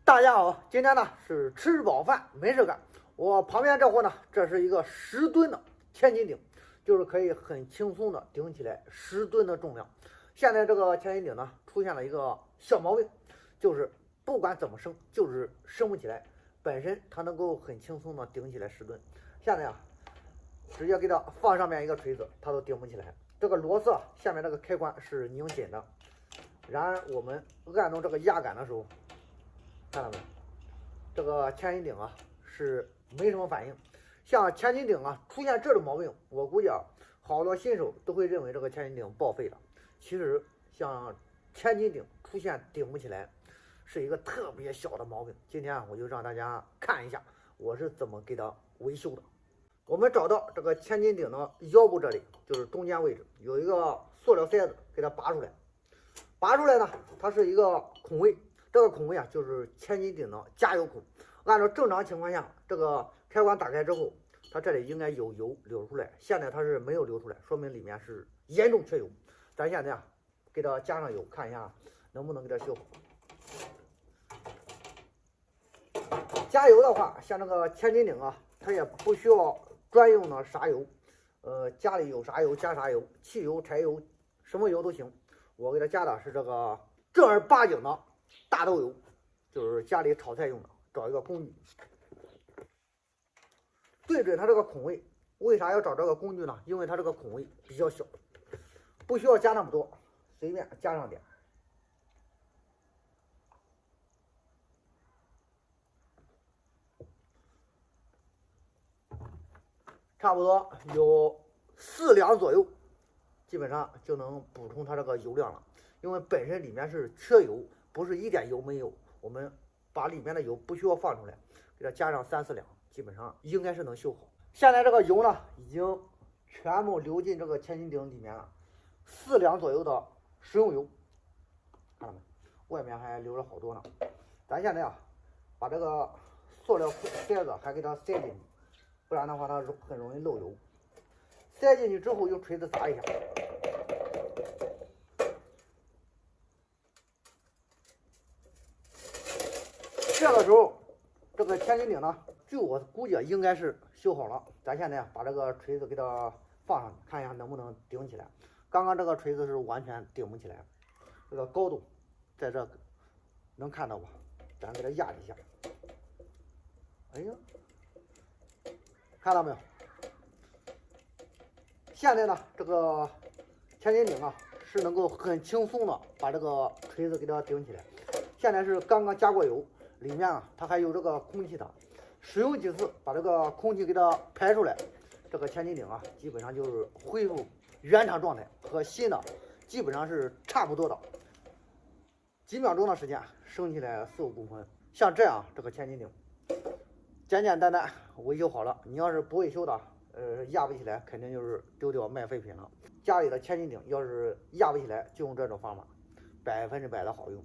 大家好，今天呢是吃饱饭没事干。我旁边这货呢，这是一个10吨的千斤顶，就是可以很轻松的顶起来10吨的重量。现在这个千斤顶呢出现了一个小毛病，就是不管怎么升，就是升不起来。本身它能够很轻松的顶起来10吨，现在啊，直接给它放上面一个锤子，它都顶不起来。这个螺丝啊，下面这个开关是拧紧的，然而我们按动这个压杆的时候，看到没？这个千斤顶啊是没什么反应。像千斤顶啊出现这种毛病，我估计啊好多新手都会认为这个千斤顶报废了。其实像千斤顶出现顶不起来，是一个特别小的毛病。今天啊我就让大家看一下我是怎么给它维修的。我们找到这个千斤顶的腰部这里，就是中间位置有一个塑料塞子，给它拔出来。拔出来呢，它是一个孔位。这个孔位啊，就是千斤顶的加油孔。按照正常情况下，这个开关打开之后，它这里应该有油流出来。现在它是没有流出来，说明里面是严重缺油。咱现在啊，给它加上油，看一下能不能给它修好。加油的话，像这个千斤顶啊，它也不需要专用的啥油，家里有啥油加啥油，汽油、柴油，什么油都行。我给它加的是这个正儿八经的大豆油，就是家里炒菜用的。找一个工具，对准它这个孔位。为啥要找这个工具呢？因为它这个孔位比较小，不需要加那么多，随便加上点。差不多有4两左右，基本上就能补充它这个油量了。因为本身里面是缺油，不是一点油没有。我们把里面的油不需要放出来，给它加上3、4两，基本上应该是能修好。现在这个油呢，已经全部流进这个千斤顶里面了，4两左右的食用油，看到没？外面还留了好多呢。咱现在啊，把这个塑料塞子还给它塞进去，不然的话它很容易漏油。塞进去之后，用锤子砸一下。这个时候，这个千斤顶呢，据我估计应该是修好了。咱现在把这个锤子给它放上去，看一下能不能顶起来。刚刚这个锤子是完全顶不起来，这个高度在这能看到吧？咱给它压一下。哎呀，看到没有？现在呢，这个千斤顶啊是能够很轻松的把这个锤子给它顶起来。现在是刚刚加过油。里面啊，它还有这个空气的，使用几次把这个空气给它排出来，这个千斤顶啊，基本上就是恢复原厂状态，和新的基本上是差不多的。几秒钟的时间升起来4、5公分，像这样这个千斤顶，简简单单维修好了。你要是不维修的，压不起来，肯定就是丢掉卖废品了。家里的千斤顶要是压不起来，就用这种方法，100%的好用。